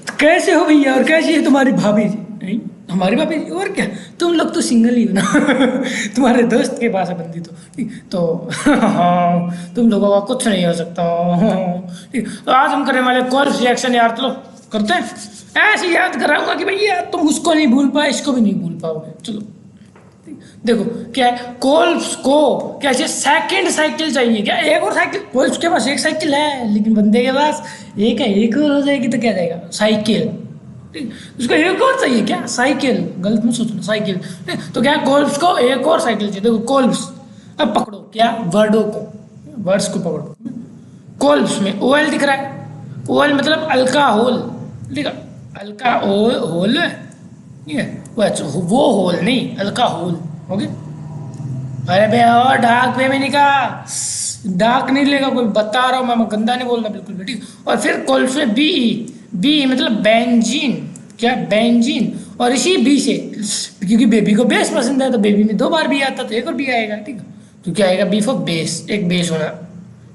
तो कैसे हो भैया, और कैसी है तुम्हारी भाभी जी? नहीं, हमारी भाभी जी और क्या, तुम लोग तो सिंगल ही हो ना। तुम्हारे दोस्त के पास है बंदी तो ठीक तो। हाँ, तुम लोगों का कुछ नहीं हो सकता। ठीक, तो आज हम करने वाले कॉल रिएक्शन यार, चलो करते हैं। ऐसे याद कराऊंगा कि भैया तुम उसको नहीं भूल पाए, इसको भी नहीं भूल पाओगे। चलो देखो क्या है, कोल्स को क्या चाहिए, सेकंड साइकिल चाहिए क्या, एक और साइकिल। कोल्स के पास एक साइकिल है लेकिन बंदे के पास एक है, एक और हो जाएगी तो क्या जाएगा, साइकिल। ठीक, उसको एक और चाहिए क्या, साइकिल। गलत मत सोचना, साइकिल। तो क्या कोल्स को एक और साइकिल चाहिए। देखो कोल्स, अब पकड़ो क्या, वर्डों को, वर्ड्स को पकड़ो। कोल्स में ओएल दिख रहा है, ओएल मतलब अल्काहोल। ठीक है, अल्का होल ठीक है, वो होल नहीं, अल्काहोल। ओके, अरे बे और डाक पे भी नहीं कहा, डाक नहीं लेगा कोई, बता रहा हूँ मैं गंदा नहीं बोलना बिल्कुल भी। ठीक, और फिर कोल्स में बी, बी मतलब बेंजीन, क्या बेंजीन। और इसी बी से, क्योंकि बेबी को बेस पसंद है तो बेबी में 2 बार बी आता तो एक और बी आएगा। ठीक है, तो क्या आएगा, बी फॉर बेस, एक बेस होना।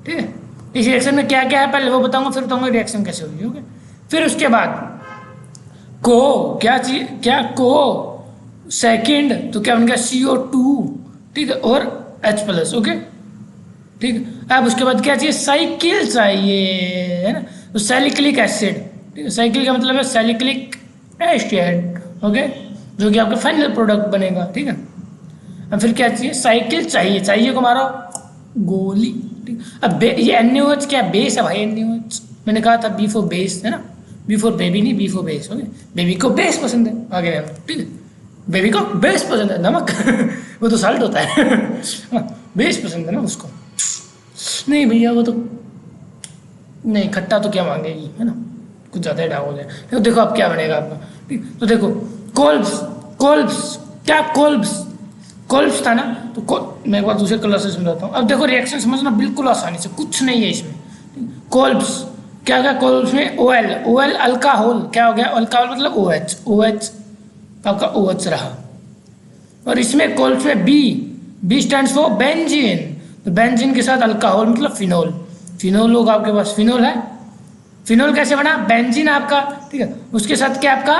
ठीक है, इस रिएक्शन में क्या क्या है पहले वो बताऊंगा, फिर बताऊंगा रिएक्शन कैसे होगी। ओके, फिर उसके बाद को क्या चीज, क्या को सेकंड तो क्या बन गया, CO2। ठीक है, और H+। ओके, ठीक है, अब उसके बाद क्या चाहिए, साइकिल चाहिए, है ना। तो सैलिसिलिक एसिड, ठीक है, साइकिल का मतलब है सैलिसिलिक एसिड। ओके, जो कि आपका फाइनल प्रोडक्ट बनेगा। ठीक है, अब फिर क्या चाहिए, साइकिल चाहिए, चाहिए को मारो गोली। ठीक, अब ये NaOH क्या बेस है भाई, NaOH मैंने कहा था बी फॉर बेस, है ना, बी फॉर बेबी नहीं, B for base. Okay, baby को बेस पसंद है, आगे रहना। ठीक है, बेबी को बेस पसंद है, नमक। वो तो साल्ट होता है। बेस पसंद है ना उसको। नहीं भैया वो तो नहीं, खट्टा तो क्या मांगेगी, है ना, कुछ ज़्यादा ही डाव हो जाए। तो देखो अब क्या बनेगा आपका। ठीक, तो देखो कोल्ब्स, कोल्ब्स क्या, कोल्ब्स, कोल्ब्स था ना, तो मैं एक बार दूसरे कलर से समझाता हूँ। अब देखो रिएक्शन समझना बिल्कुल आसानी से, कुछ नहीं है इसमें। कोल्ब्स क्या क्या, कोल्ब्स में ओएल, ओएल अल्काहोल क्या हो गया, अल्काहोल मतलब OH, OH आपका OH रहा। और इसमें कोल्ब्स में B, B stands for benzene, तो बेंजीन के साथ अल्काहोल मतलब फिनोल, फिनोल होगा आपके पास, फिनोल है। फिनोल कैसे बना, बेंजीन आपका, ठीक है, उसके साथ क्या आपका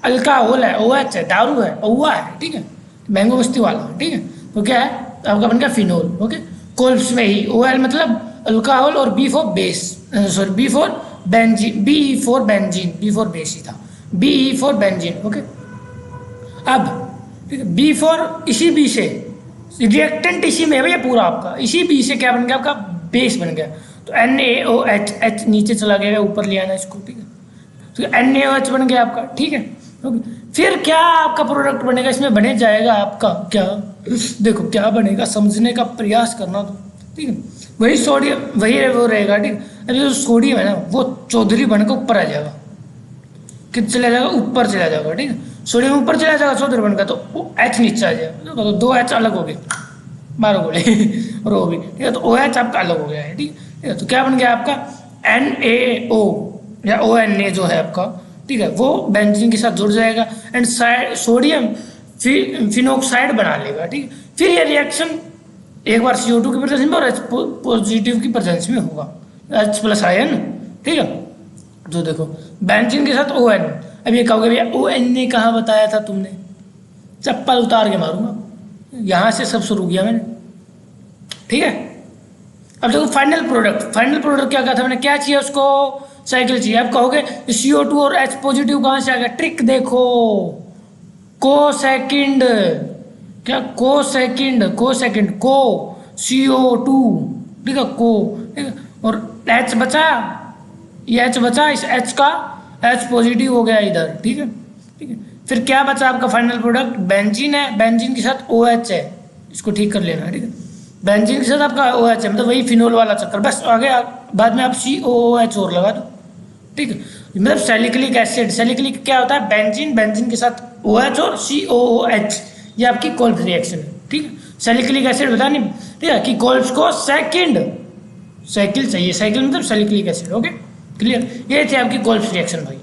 अल्काहोल है, OH है, दारू है, औवा है। ठीक है, मैंगो मस्ती वाला। ठीक है, तो क्या है आपका बन गया फिनोल। ओके, कोल्ब्स में ही OL मतलब अल्काहोल, और B for base, sorry B for benzene, B for benzene, B for base ही था, बी फॉर बेंजीन। ओके, अब ठीक है, बी फॉर इसी बी से रिएक्टेंट इसी में है भैया पूरा आपका, इसी बी से क्या बन गया आपका, बेस बन गया। तो NaOH, H नीचे चला गया, ऊपर ले आना इसको। ठीक है, तो NaOH बन गया आपका। ठीक है, ओके, फिर क्या आपका प्रोडक्ट बनेगा, इसमें बने जाएगा आपका क्या, देखो क्या बनेगा, समझने का प्रयास करना। तो ठीक है, वही सोडियम, वही वो रहेगा। ठीक, अभी जो सोडियम है ना वो चौधरी बनकर ऊपर आ जाएगा, कितना चला जाएगा, ऊपर चला जाएगा। ठीक है, सोडियम ऊपर चला जाएगा चौधरी बनकर, तो H नीचे आ जाएगा, तो 2 H अलग हो गए, मारो गोले। और वो भी ठीक है, तो OH आपका अलग हो गया है। ठीक है, तो क्या बन गया आपका NaO या ONA जो है आपका, ठीक है, वो बेंजीन के साथ जुड़ जाएगा एंड सोडियम फिनोक्साइड बना लेगा। ठीक है, फिर ये रिएक्शन एक बार CO2 की प्रेजेंस में और H पॉजिटिव की प्रेजेंस में होगा, H+ आयन। ठीक है, तो देखो बेंजीन के साथ ON, अब ये कहोगे भैया ONA कहाँ बताया था तुमने, चप्पल उतार के मारूंगा, यहाँ से सब शुरू किया मैंने। ठीक है, अब देखो फाइनल प्रोडक्ट, फाइनल प्रोडक्ट क्या कहा था मैंने, क्या चाहिए उसको, साइकिल चाहिए। अब कहोगे CO2 और H पॉजिटिव कहाँ से आ गया, ट्रिक देखो, को सेकंड, क्या को सेकंड, को सेकंड, को CO2। ठीक है, को, ठीक है, और H बचा, ये H बचा, इस H का H पॉजिटिव हो गया इधर। ठीक है, ठीक है, फिर क्या बचा आपका फाइनल प्रोडक्ट, बेंजीन है, बेंजीन के साथ OH है, इसको ठीक कर लेना। ठीक है, बेंजीन के साथ आपका OH है, मतलब वही फिनोल वाला चक्कर, बस आगे बाद में आप COOH और लगा दो। ठीक है, मतलब सैलिसिलिक एसिड, सैलिसिलिक क्या होता है, बेंजीन, बेंजीन के साथ OH और COOH, ये आपकी कोल्ब्स रिएक्शन है। ठीक है, सैलिसिलिक एसिड बता नहीं, ठीक है, कि कोल्ब्स को सेकंड साइकिल चाहिए, साइकिल मतलब सैलिसिलिक एसिड। ओके, क्लियर, ये थी आपकी कोल्ब्स रिएक्शन भाई।